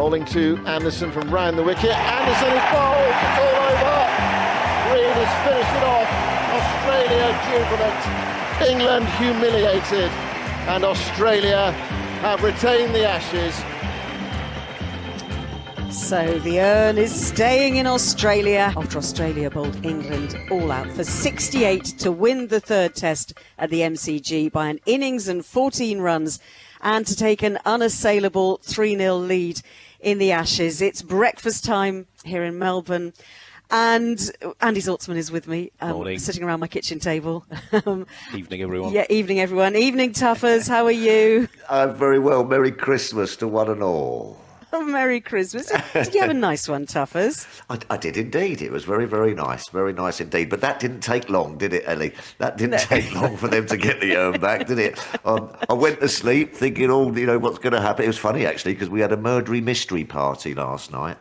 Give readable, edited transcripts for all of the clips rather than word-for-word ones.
Bowling to Anderson from round the wicket. Anderson is bowled. It's all over. Green has finished it off. Australia jubilant. England humiliated. And Australia have retained the Ashes. So the urn is staying in Australia after Australia bowled England all out for 68 to win the third test at the MCG by an innings and 14 runs and to take an unassailable 3-0 lead in the Ashes. It's breakfast time here in Melbourne. And Andy Zaltzman is with me, sitting around my kitchen table. Evening, everyone. Yeah, evening, everyone. Evening, Tuffers. How are you? I'm very well. Merry Christmas to one and all. Oh, Merry Christmas. Did you have a nice one, Tuffers? I did indeed. It was very, very nice. Very nice indeed. But that didn't take long, did it, Ellie? That didn't take long for them to get the urn back, did it? I went to sleep thinking, what's going to happen? It was funny, actually, because we had a murdery mystery party last night.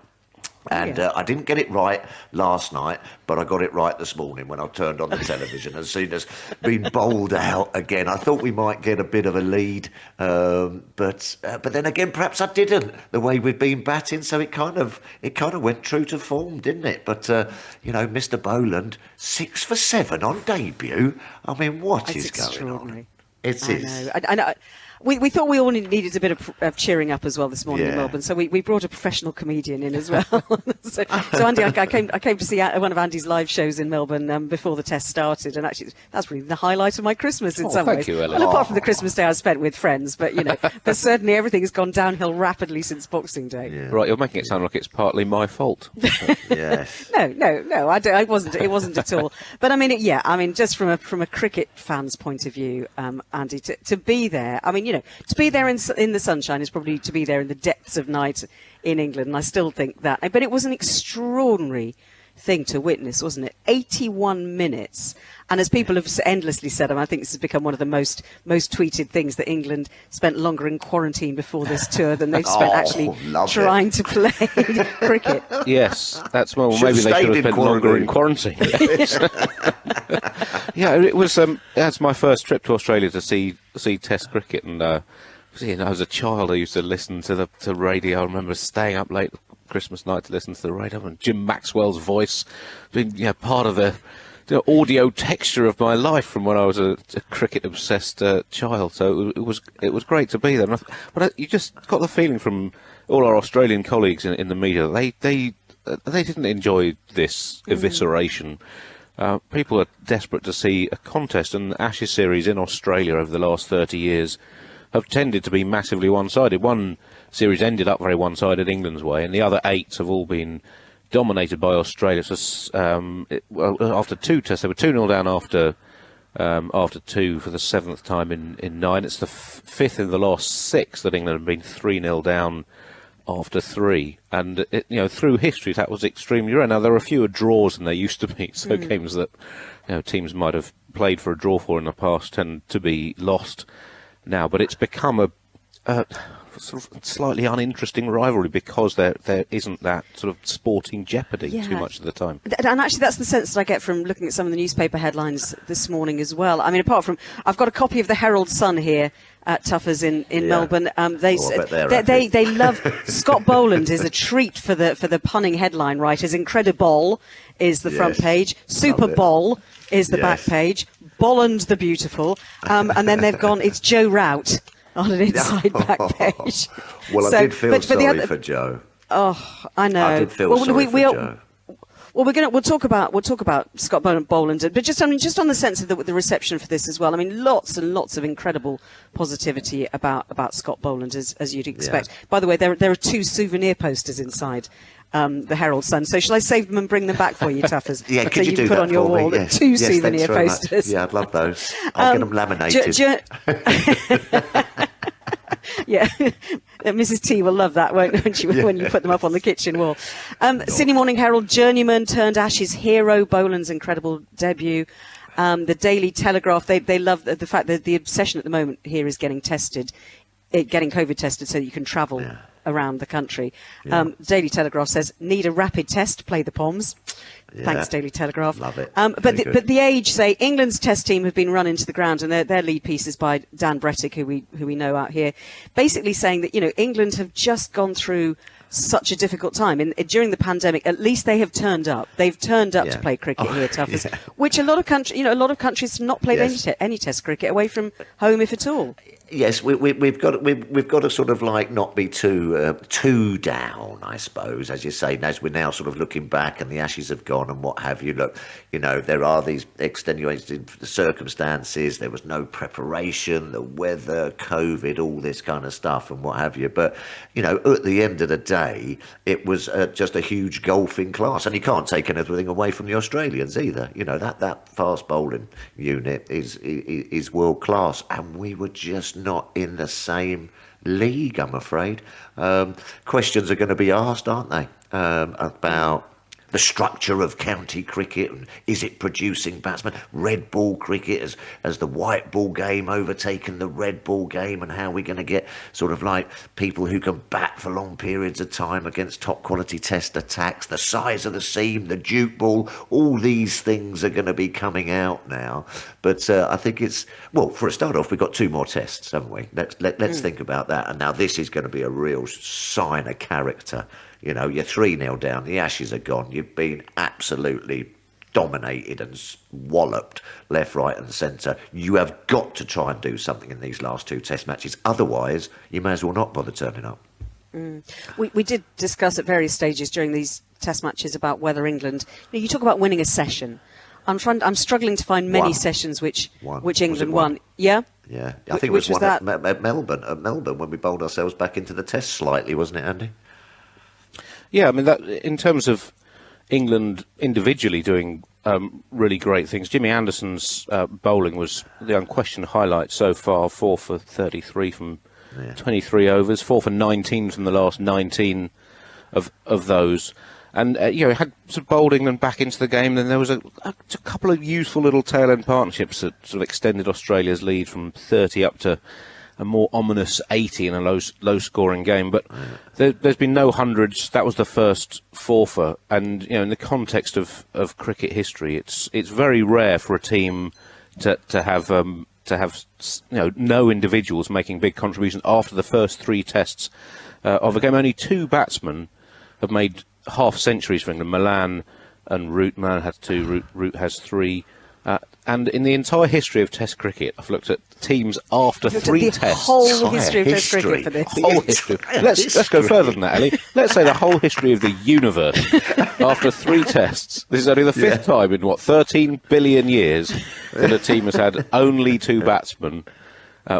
And I didn't get it right last night, but I got it right this morning when I turned on the television. As soon as being bowled out again, I thought we might get a bit of a lead, but then again, perhaps I didn't. The way we've been batting, so it kind of went true to form, didn't it? But Mr. Boland, 6 for 7 on debut. I mean, what is going on? It is. I know. We thought we all needed a bit of cheering up as well this morning in Melbourne, so we brought a professional comedian in as well. so Andy, I came to see one of Andy's live shows in Melbourne before the test started, and actually that's really the highlight of my Christmas in some ways. Thank you, Ellen. Well, apart from the Christmas day I spent with friends, but but certainly everything has gone downhill rapidly since Boxing Day. Yeah. Right, you're making it sound like it's partly my fault. Yes. No, I wasn't. It wasn't at all. But I mean, just from a cricket fan's point of view, Andy, to be there. I mean, to be there in the sunshine is probably to be there in the depths of night in England, and I still think that. But it was an extraordinary thing to witness, wasn't it? 81 minutes. And as people have endlessly said, I think this has become one of the most tweeted things, that England spent longer in quarantine before this tour than they've spent actually trying to play cricket. Yes, that's maybe they should have spent longer in quarantine. Yeah, it was. That's my first trip to Australia to see Test cricket, and as a child, I used to listen to the radio. I remember staying up late Christmas night to listen to the radio, and Jim Maxwell's voice being part of the audio texture of my life from when I was a cricket-obsessed child. So it was great to be there. But you just got the feeling from all our Australian colleagues in the media that they didn't enjoy this evisceration. People are desperate to see a contest, and the Ashes series in Australia over the last 30 years have tended to be massively one-sided. One series ended up very one-sided England's way, and the other 8 have all been dominated by Australia. So, after 2 tests, they were 2-0 down after 2 for the 7th time in 9. It's the 5th in the last 6 that England have been 3-0 down after 3, and through history that was extremely rare. Now there are fewer draws than there used to be, so games that teams might have played for a draw for in the past tend to be lost now. But it's become a sort of slightly uninteresting rivalry because there isn't that sort of sporting jeopardy too much of the time. And actually that's the sense that I get from looking at some of the newspaper headlines this morning as well. I mean, apart from, I've got a copy of the Herald Sun here at Tuffers in Melbourne. They love Scott Boland is a treat for the punning headline writers. Incredible is the front page. Super Bowl is the back page. Boland the beautiful, and then they've gone. It's Joe Rout on an inside back page. Well, I did feel sorry for Joe. Oh, I know. I did feel sorry for Joe. Well, we'll talk about Scott Boland, but just on the sense of the reception for this as well. I mean, lots and lots of incredible positivity about Scott Boland as you'd expect. Yeah. By the way, there are 2 souvenir posters inside the Herald Sun. So shall I save them and bring them back for you, Tuffers? Yeah, could you do put that on your for wall? me? Yes. 2 souvenir posters. Yeah, I'd love those. I'll get them laminated. Yeah, Mrs. T will love that, won't when you put them up on the kitchen wall. Sydney Morning Herald, journeyman turned Ashes hero, Boland's incredible debut. The Daily Telegraph, they love the fact that the obsession at the moment here is getting COVID tested so that you can travel around the country. Daily Telegraph says, need a rapid test, play the Poms. Thanks, Daily Telegraph. Love it. But the Age say England's test team have been run into the ground, and their lead piece is by Dan Brettick, who we know out here, basically saying that England have just gone through such a difficult time. During the pandemic, at least they have turned up. They've turned up to play cricket here, Tuffers, which a lot of countries have not played any Test cricket away from home, if at all. Yes, we've got to sort of like not be too down, I suppose, as you say. As we're now sort of looking back and the Ashes have gone and what have you. Look, there are these extenuating circumstances. There was no preparation, the weather, COVID, all this kind of stuff and what have you. But at the end of the day, it was just a huge golfing class, and you can't take anything away from the Australians either. That fast bowling unit is world class, and we were just not in the same league, I'm afraid. Questions are going to be asked, aren't they, about the structure of county cricket, and is it producing batsmen? Red ball cricket, as the white ball game overtaken the red ball game, and how we're going to get sort of like people who can bat for long periods of time against top quality test attacks, the size of the seam, the duke ball, all these things are going to be coming out now. But I think for a start off, we've got 2 more tests, haven't we? Let's think about that. And now this is going to be a real sign of character. You're 3-0 down, the Ashes are gone, you've been absolutely dominated and walloped left, right and centre. You have got to try and do something in these last 2 test matches. Otherwise, you may as well not bother turning up. We did discuss at various stages during these test matches about whether England... You talk about winning a session. I'm struggling to find many sessions which England won. Yeah? Yeah, I think it was one at Melbourne. At Melbourne, when we bowled ourselves back into the test slightly, wasn't it, Andy? Yeah, I mean, that in terms of England individually doing really great things, Jimmy Anderson's bowling was the unquestioned highlight so far. 4 for 33 from 23 overs, 4 for 19 from the last 19 of those. And, had sort of bowled England back into the game. Then there was a couple of useful little tail-end partnerships that sort of extended Australia's lead from 30 up to a more ominous 80 in a low-scoring game. But there's been no hundreds. That was the first forfer. And, in the context of cricket history, it's very rare for a team to have no individuals making big contributions after the first 3 tests of a game. Only 2 batsmen have made half centuries for England. Milan and Root. Milan has 2, Root has 3. And in the entire history of Test cricket, I've looked at teams after 3 tests. The whole history of Test cricket for this. The whole history. Let's go further than that, Ellie. Let's say the whole history of the universe after 3 tests. This is only the 5th time in 13 billion years that a team has had only 2 batsmen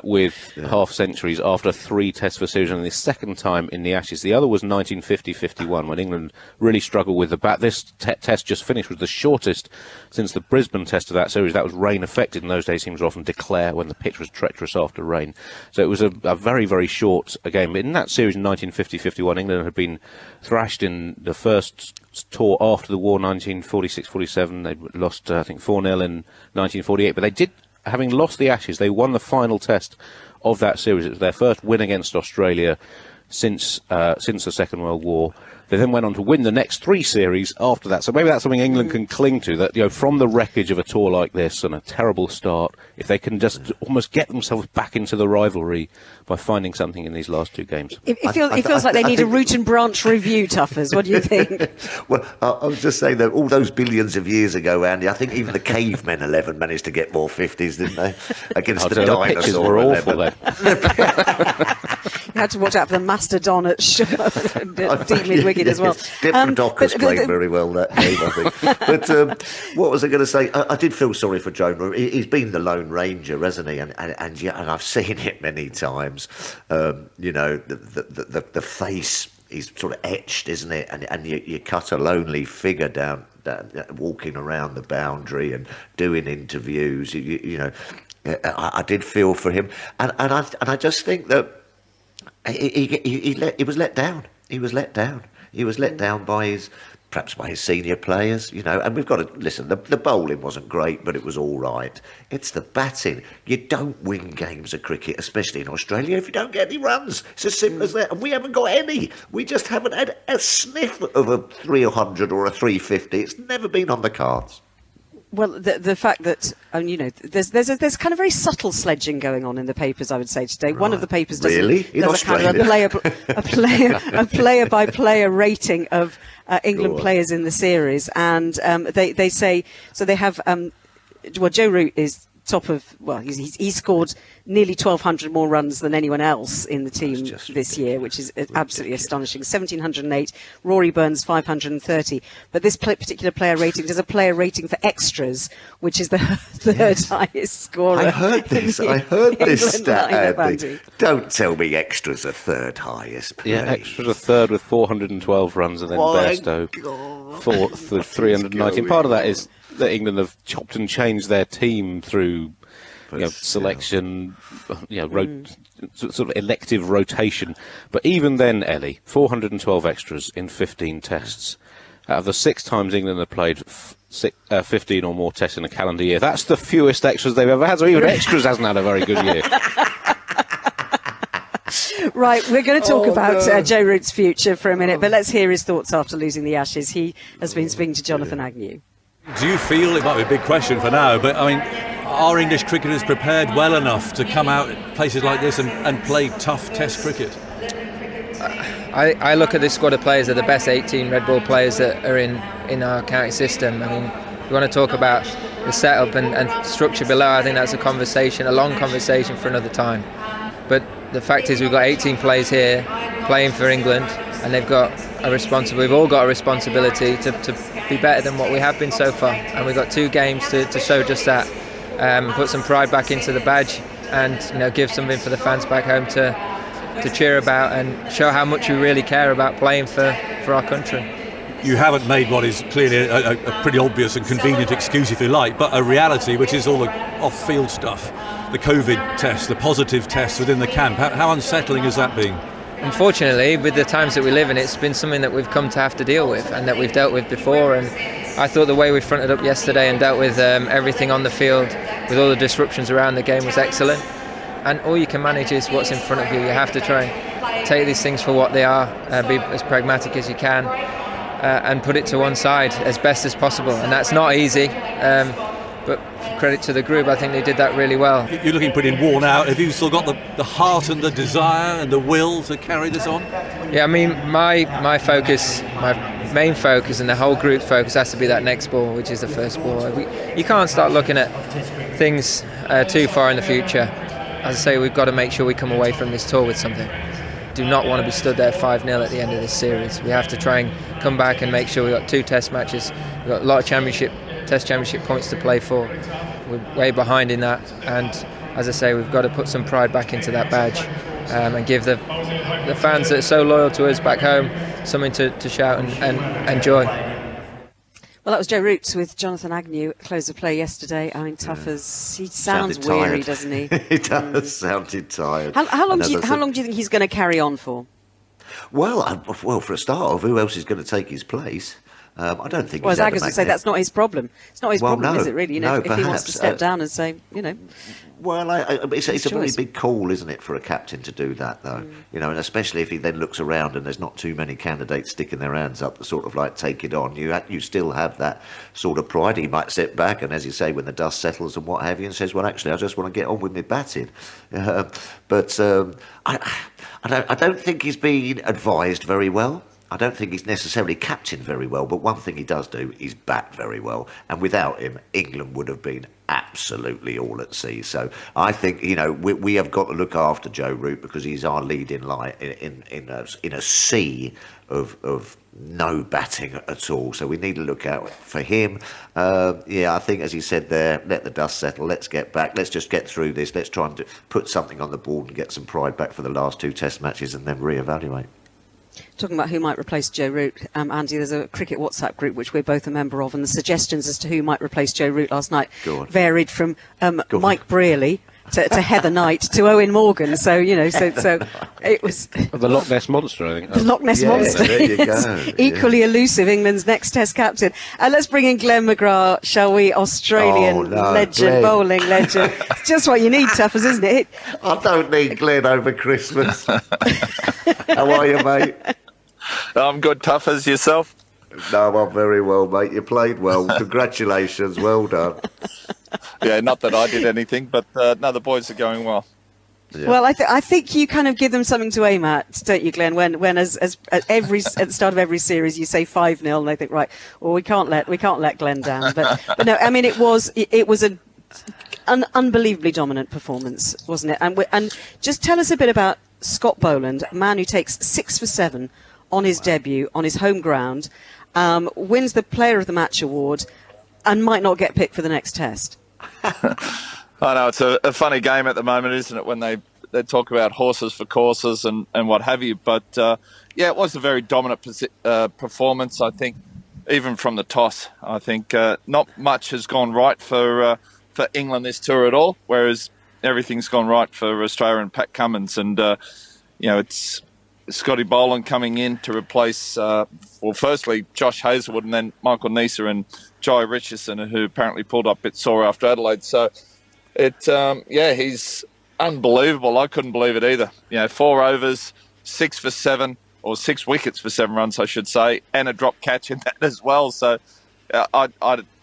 with half centuries after 3 tests for series, and the second time in the Ashes. The other was 1950-51 when England really struggled with the bat. This test just finished was the shortest since the Brisbane test of that series. That was rain affected. In those days, teams would often declare when the pitch was treacherous after rain. So it was a very, very short game. But in that series in 1950-51, England had been thrashed in the first tour after the war, 1946-47. They lost, I think, 4-0 in 1948. But they did, having lost the Ashes, they won the final test of that series. It was their first win against Australia since the Second World War. They then went on to win the next 3 series after that. So maybe that's something England can cling to, that from the wreckage of a tour like this and a terrible start, if they can just almost get themselves back into the rivalry by finding something in these last 2 games. It feels like they need a root and branch review, Tuffers. What do you think? Well, I was just saying that all those billions of years ago, Andy, I think even the cavemen 11 managed to get more 50s, didn't they? Against the dinosaur. The pitches were awful then. You had to watch out for the mastodon at deep mid-wicket as well. Diplodocus played very well that game, I think. But what was I going to say? I did feel sorry for Jonah. He's been the Lone Ranger, hasn't he? And I've seen it many times. The face is sort of etched, isn't it? And you cut a lonely figure down walking around the boundary and doing interviews. I did feel for him, and I just think that he was let down. He was let down. He was let down perhaps by his senior players, and we've got to listen. The bowling wasn't great, but it was all right. It's the batting. You don't win games of cricket, especially in Australia, if you don't get any runs. It's as simple as that. And we haven't got any. We just haven't had a sniff of a 300 or a 350. It's never been on the cards. Well, the fact that there's kind of very subtle sledging going on in the papers, I would say today. Right. One of the papers does a kind of a player by player rating of England players in the series, and they say so. They have Joe Root is top of, well, he scored nearly 1,200 more runs than anyone else in the team this year, which is absolutely astonishing. 1,708. Rory Burns 530. But this particular player rating does a player rating for extras, which is the third highest scorer. I heard this stat, Andy. Don't tell me extras are third highest. Please. Yeah, extras are third with 412 runs, and then Bairstow fourth with 319. Part of that is that England have chopped and changed their team through selection, sort of elective rotation. But even then, Ellie, 412 extras in 15 tests. Out of the 6 times England have played 15 or more tests in a calendar year, that's the fewest extras they've ever had. So even extras hasn't had a very good year. Right, we're going to talk about Joe Root's future for a minute, but let's hear his thoughts after losing the Ashes. He has been speaking to Jonathan Agnew. Do you feel, it might be a big question for now, but I mean, are English cricketers prepared well enough to come out at places like this and play tough Test cricket? I look at this squad of players as the best 18 red ball players that are in our county system. I mean, we want to talk about the setup and structure below. I think that's a long conversation for another time. But the fact is, we've got 18 players here playing for England, and we've all got a responsibility to be better than what we have been so far. And we've got 2 games to show just that. Put some pride back into the badge, and give something for the fans back home to cheer about, and show how much we really care about playing for our country. You haven't made what is clearly a pretty obvious and convenient excuse, if you like, but a reality, which is all the off-field stuff, the COVID tests, the positive tests within the camp. How unsettling has that been? Unfortunately, with the times that we live in, it's been something that we've come to have to deal with, and that we've dealt with before. And I thought the way we fronted up yesterday and dealt with everything on the field, with all the disruptions around the game, was excellent. And all you can manage is what's in front of you. You have to try and take these things for what they are, be as pragmatic as you can, and put it to one side as best as possible. And that's not easy, but credit to the group, I think they did that really well. You're looking pretty worn out. Have you still got the heart and the desire and the will to carry this on? Yeah, I mean, my focus, my main focus, and the whole group's focus has to be that next ball, which is the first ball. You can't start looking at things too far in the future. As I say, we've got to make sure we come away from this tour with something. Do not want to be stood there 5-0 at the end of this series. We have to try and come back and make sure we've got 2 test matches. We've got a lot of test championship points to play for. We're way behind in that, and as I say, we've got to put some pride back into that badge, and give the fans that are so loyal to us back home something to shout and enjoy. Well, that was Joe Root with Jonathan Agnew. Close of play yesterday. I mean, tough as he sounds weary, doesn't he? He does sounded tired. How long do you think he's going to carry on for? Well, for a start, who else is going to take his place? I don't think. Well, as Agus would say, that's not his problem. It's not his problem, is it? Really, if perhaps, he wants to step down and say, Well, it's a very big call, isn't it, for a captain to do that, though? And especially if he then looks around and there's not too many candidates sticking their hands up to sort of like take it on. You still have that sort of pride. He might sit back and, as you say, when the dust settles and what have you, and says, "Well, actually, I just want to get on with my batting." But I don't think he's been advised very well. I don't think he's necessarily captained very well, but one thing he does do is bat very well. And without him, England would have been absolutely all at sea. So I think, we have got to look after Joe Root, because he's our leading light in a sea of no batting at all. So we need to look out for him. I think, as he said there, let the dust settle. Let's get back. Let's just get through this. Let's try and put something on the board and get some pride back for the last 2 test matches, and then reevaluate. Talking about who might replace Joe Root, Andy, there's a cricket WhatsApp group which we're both a member of, and the suggestions as to who might replace Joe Root last night varied from Mike Brearley to Heather Knight to Owen Morgan. So it was the Loch Ness Monster, I think. The Loch Ness Monster. There you go. Equally elusive, England's next Test captain. Let's bring in Glenn McGrath, shall we? Australian legend, Glenn. Bowling legend. It's just what you need, Tuffers, isn't it? I don't need Glenn over Christmas. How are you, mate? I'm good, Tuffers. Yourself? No, I'm very well, mate. You played well. Congratulations. Well done. Yeah, not that I did anything, but no, the boys are going well. Yeah. Well, I think you kind of give them something to aim at, don't you, Glenn? When at the start of every series you say 5-0, and they think, right, well, we can't let Glenn down. But no, I mean it was an unbelievably dominant performance, wasn't it? And just tell us a bit about Scott Boland, a man who takes 6 for 7 on his debut on his home ground, wins the Player of the Match award, and might not get picked for the next Test. I know, it's a funny game at the moment, isn't it, when they talk about horses for courses and what have you. But, yeah, it was a very dominant performance, I think, even from the toss. I think not much has gone right for England this tour at all, whereas everything's gone right for Australia and Pat Cummins. And, it's Scotty Boland coming in to replace, firstly, Josh Hazlewood and then Michael Neser and Jai Richardson, who apparently pulled up a bit sore after Adelaide. So, he's unbelievable. I couldn't believe it either. 4 overs, 6 for 7, or 6 wickets for 7 runs, I should say, and a drop catch in that as well. So I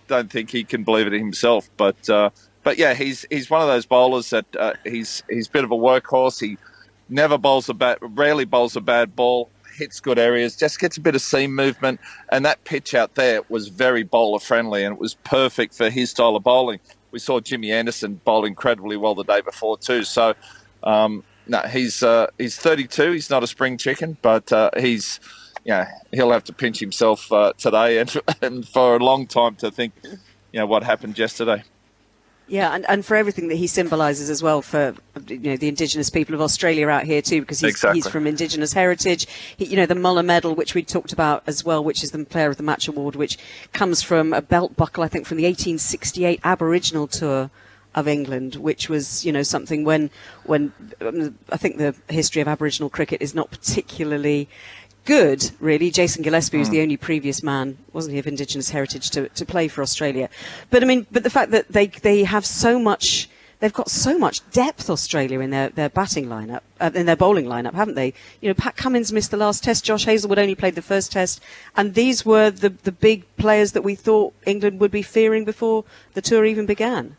don't think he can believe it himself. But yeah, he's one of those bowlers that he's a bit of a workhorse. He rarely bowls a bad ball, hits good areas, just gets a bit of seam movement. And that pitch out there was very bowler friendly, and it was perfect for his style of bowling. We saw Jimmy Anderson bowl incredibly well the day before too. So, he's 32. He's not a spring chicken, but he'll have to pinch himself today and for a long time to think, what happened yesterday. Yeah, and for everything that he symbolises as well for the Indigenous people of Australia out here too, because he's from Indigenous heritage. The Muller Medal, which we talked about as well, which is the Player of the Match award, which comes from a belt buckle, I think, from the 1868 Aboriginal tour of England, which was something when I think the history of Aboriginal cricket is not particularly good, really. Jason Gillespie was the only previous man, wasn't he, of Indigenous heritage to play for Australia. But the fact that they have so much, they've got so much depth, Australia, in their batting lineup, in their bowling lineup, haven't they? Pat Cummins missed the last Test. Josh Hazlewood only played the first Test, and these were the big players that we thought England would be fearing before the tour even began.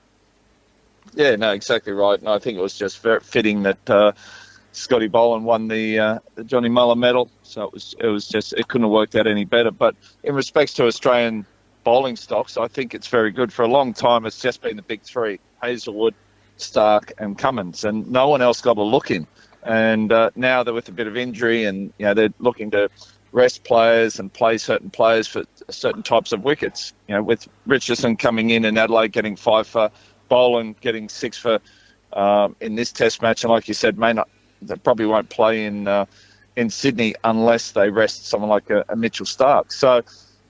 Yeah, no, exactly right. And I think it was just very fitting that Scotty Boland won the Johnny Muller Medal, so it couldn't have worked out any better. But in respects to Australian bowling stocks, I think it's very good. For a long time, it's just been the big three: Hazlewood, Stark, and Cummins, and no one else got a look in. And now they're with a bit of injury, and they're looking to rest players and play certain players for certain types of wickets. With Richardson coming in and Adelaide getting 5 for, Boland getting 6 for in this Test match, and like you said, they probably won't play in Sydney unless they rest someone like a Mitchell Stark. So,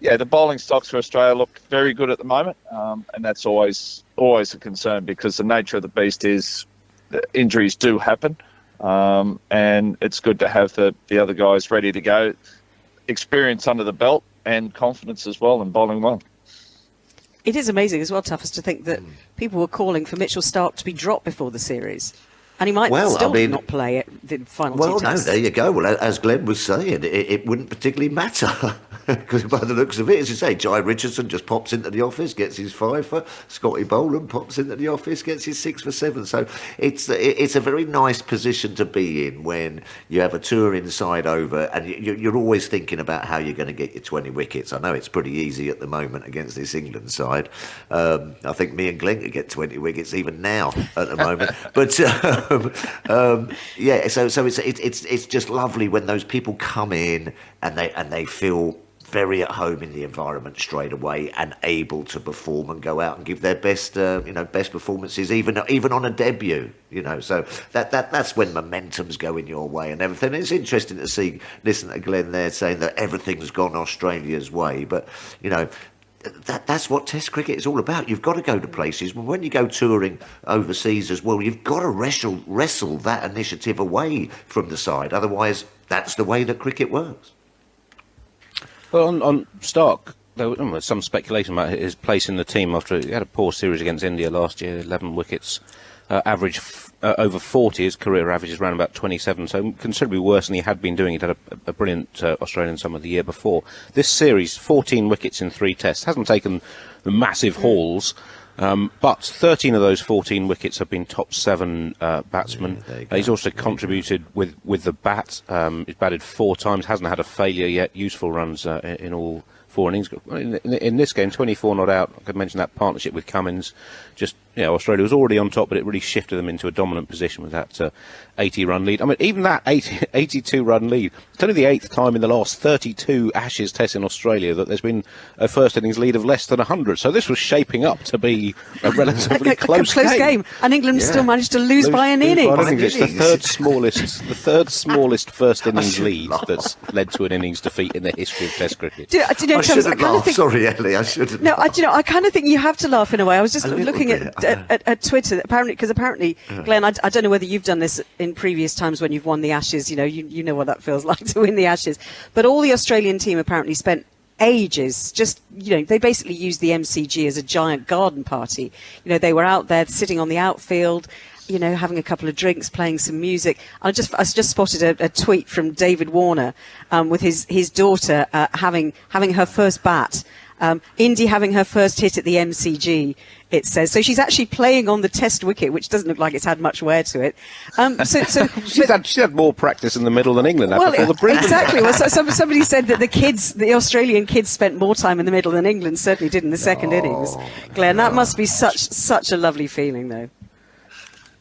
yeah, the bowling stocks for Australia look very good at the moment, and that's always a concern because the nature of the beast is that injuries do happen, and it's good to have the other guys ready to go, experience under the belt and confidence as well, and bowling well. It is amazing as well, Tuffers, to think that people were calling for Mitchell Stark to be dropped before the series. And he might not play at the final two tests. No, there you go. Well, as Glenn was saying, it wouldn't particularly matter because by the looks of it, as you say, Jai Richardson just pops into the office, gets his 5 for. Scotty Boland pops into the office, gets his 6 for 7. So it's a very nice position to be in when you have a tour inside over, and you're always thinking about how you're going to get your 20 wickets. I know it's pretty easy at the moment against this England side. I think me and Glenn could get 20 wickets even now at the moment, but. So it's just lovely when those people come in and they feel very at home in the environment straight away and able to perform and go out and give their best performances even on a debut. So that's when momentum's going your way and everything. It's interesting to listen to Glenn there saying that everything's gone Australia's way, but that's what Test cricket is all about. You've got to go to places. When you go touring overseas as well, you've got to wrestle that initiative away from the side. Otherwise, that's the way that cricket works. Well, on Stark, there was some speculation about his place in the team after he had a poor series against India last year, 11 wickets, average over 40. His career average is around about 27, so considerably worse than he had been doing. He'd had a brilliant Australian summer the year before. This series, 14 wickets in 3 tests, hasn't taken the massive hauls, but 13 of those 14 wickets have been top 7 batsmen. He's also contributed with the bat. He's batted 4 times, hasn't had a failure yet, useful runs in all 4 innings. In this game, 24 not out. I could mention that partnership with Cummins. Just, Australia was already on top, but it really shifted them into a dominant position with that 80-run lead. I mean, even that 82-run lead, it's only the 8th time in the last 32 Ashes tests in Australia that there's been a first innings lead of less than 100. So this was shaping up to be a relatively close game. And England still managed to lose by an inning. It's the third smallest first innings lead that's led to an innings defeat in the history of Test cricket. I shouldn't laugh. Sorry, Ellie, I shouldn't. No, I kind of think you have to laugh in a way. I was just looking at Twitter, apparently, Glenn, I don't know whether you've done this in previous times when you've won the Ashes. You know what that feels like to win the Ashes. But all the Australian team apparently spent ages they basically used the MCG as a giant garden party. They were out there sitting on the outfield, having a couple of drinks, playing some music. I just spotted a tweet from David Warner with his daughter having her first bat. Indy having her first hit at the MCG, it says. So she's actually playing on the Test wicket, which doesn't look like it's had much wear to it. She's had more practice in the middle than England had before the Brisbane. Exactly. Well, somebody said that the Australian kids spent more time in the middle than England certainly did in the second innings. Glenn, that must be such a lovely feeling, though.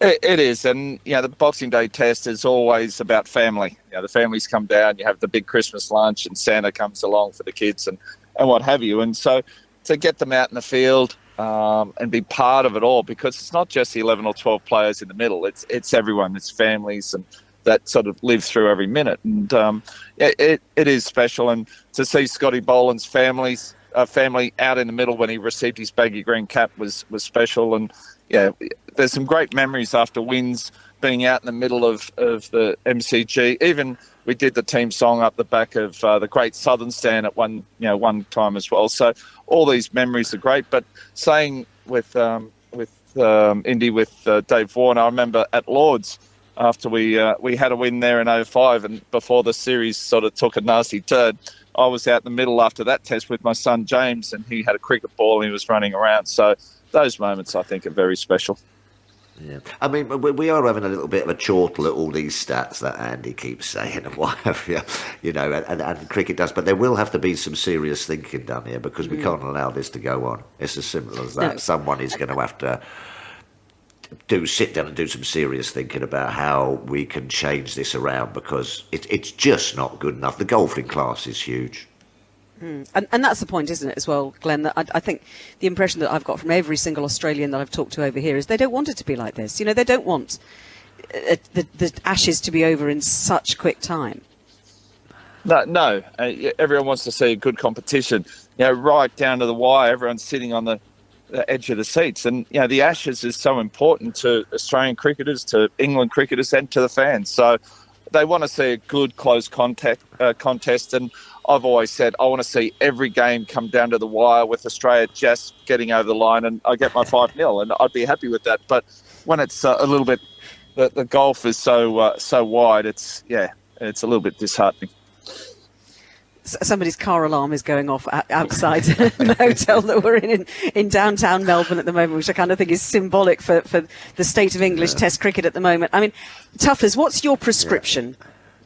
It is, and the Boxing Day Test is always about family. The families come down, you have the big Christmas lunch, and Santa comes along for the kids and what have you. And so to get them out in the field and be part of it all, because it's not just the 11 or 12 players in the middle, it's everyone, it's families, and that sort of live through every minute. And it is special. And to see Scotty Boland's family out in the middle when he received his baggy green cap was special. And there's some great memories after wins, being out in the middle of the MCG. Even we did the team song up the back of the Great Southern Stand at one time as well. So all these memories are great. But saying with Indy with Dave Warner, I remember at Lord's after we had a win there in 2005, and before the series sort of took a nasty turn, I was out in the middle after that test with my son James, and he had a cricket ball and he was running around. So those moments, I think, are very special. Yeah, I mean, we are having a little bit of a chortle at all these stats that Andy keeps saying and what have you, and cricket does. But there will have to be some serious thinking done here, because we can't allow this to go on. It's as simple as that. No. Someone is going to have to sit down and do some serious thinking about how we can change this around, because it's just not good enough. The golfing class is huge. And that's the point, isn't it, as well, Glenn? That I think the impression that I've got from every single Australian that I've talked to over here is they don't want it to be like this. They don't want the Ashes to be over in such quick time. No. Everyone wants to see a good competition. Right down to the wire. Everyone's sitting on the edge of the seats, and the Ashes is so important to Australian cricketers, to England cricketers, and to the fans. So they want to see a good close contest, and I've always said I want to see every game come down to the wire with Australia just getting over the line, and I get my 5-0, and I'd be happy with that. But when it's a little bit, the golf is so wide, it's a little bit disheartening. Somebody's car alarm is going off outside the hotel that we're in downtown Melbourne at the moment, which I kind of think is symbolic for the state of English Test cricket at the moment. I mean, Tuffers, what's your prescription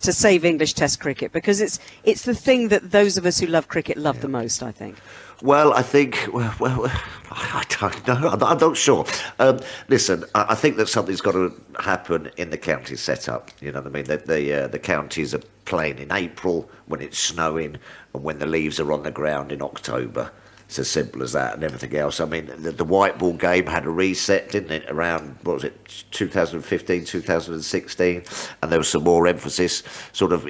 to save English Test cricket? Because it's the thing that those of us who love cricket love the most, I think. Well, I think, I don't know. I'm not sure. Listen, I think that something's got to happen in the county setup. You know what I mean? The counties are playing in April when it's snowing, and when the leaves are on the ground in October. It's as simple as that, and everything else. I mean, the white ball game had a reset, didn't it, around, 2015, 2016, and there was some more emphasis, sort of,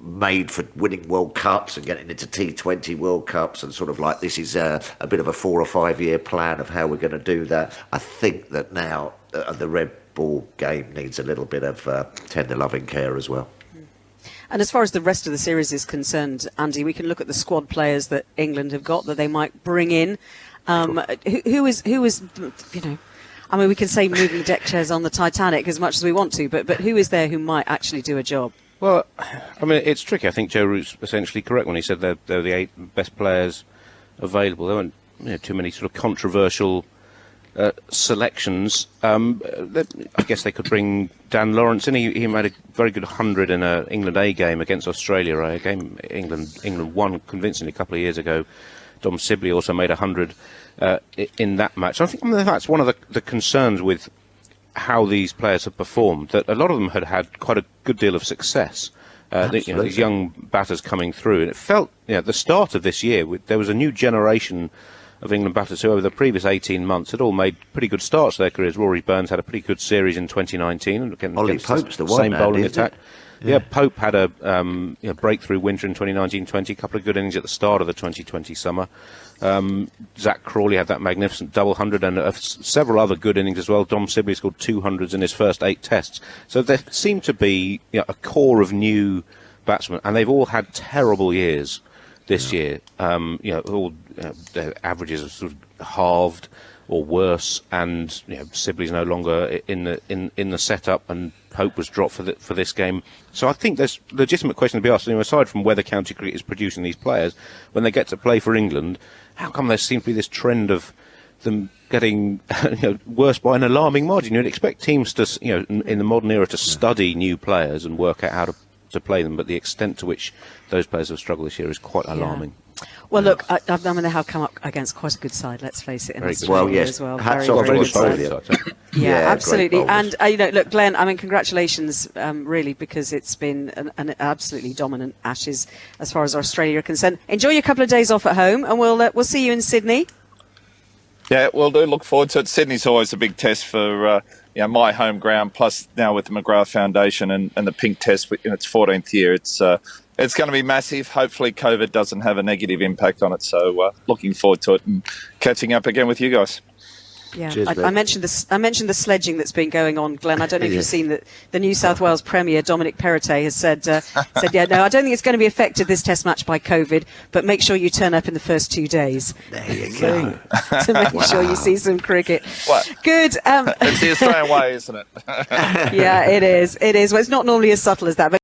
made for winning World Cups and getting into T20 World Cups, and sort of like this is a bit of a 4 or 5 year plan of how we're going to do that. I think that now the red ball game needs a little bit of tender loving care as well. And as far as the rest of the series is concerned, Andy, we can look at the squad players that England have got that they might bring in. Who is I mean, we can say moving the deck chairs on the Titanic as much as we want to, but who is there who might actually do a job? Well, I mean, it's tricky. I think Joe Root's essentially correct when he said they're the 8 best players available. There weren't too many sort of controversial selections. I guess they could bring Dan Lawrence in. He made a very good 100 in an England A game against Australia, a game England won convincingly a couple of years ago. Dom Sibley also made 100 in that match. I think that's one of the concerns with how these players have performed, that a lot of them had quite a good deal of success. These young batters coming through, and it felt, at the start of this year, there was a new generation of England batters who over the previous 18 months had all made pretty good starts to their careers. Rory Burns had a pretty good series in 2019 and Ollie Pope's the one same man, bowling isn't attack. it? Yeah, Pope had a breakthrough winter in 2019-20, a couple of good innings at the start of the 2020 summer. Zach Crawley had that magnificent double 100 and several other good innings as well. Dom Sibley scored 200s in his first 8 tests. So there seemed to be a core of new batsmen, and they've all had terrible years this year. Their averages have sort of halved or worse, and Sibley's no longer in the setup, and Pope was dropped for this game. So I think there's legitimate question to be asked. Aside from whether county cricket is producing these players, when they get to play for England, how come there seems to be this trend of them getting worse by an alarming margin? You'd expect teams to, in the modern era, to study new players and work out how to play them, but the extent to which those players have struggled this year is quite alarming. Well, look, they have come up against quite a good side, let's face it, in Australia as well. Hats off to Australia. Yeah, absolutely. Great bowlers. And, look, Glenn, I mean, congratulations, really, because it's been an absolutely dominant Ashes as far as Australia are concerned. Enjoy your couple of days off at home, and we'll see you in Sydney. Yeah, we'll do. Look forward to it. Sydney's always a big test for my home ground, plus now with the McGrath Foundation and the Pink Test in its 14th year. It's going to be massive. Hopefully COVID doesn't have a negative impact on it. So looking forward to it and catching up again with you guys. Yeah, Cheers, I mentioned the sledging that's been going on, Glenn. I don't know if you've seen that the New South Wales Premier, Dominic Perrottet, has said, I don't think it's going to be affected, this test match, by COVID, but make sure you turn up in the first 2 days. There you go. To make sure you see some cricket. What? Good. It's the Australian way, isn't it? Yeah, it is. Well, it's not normally as subtle as that. But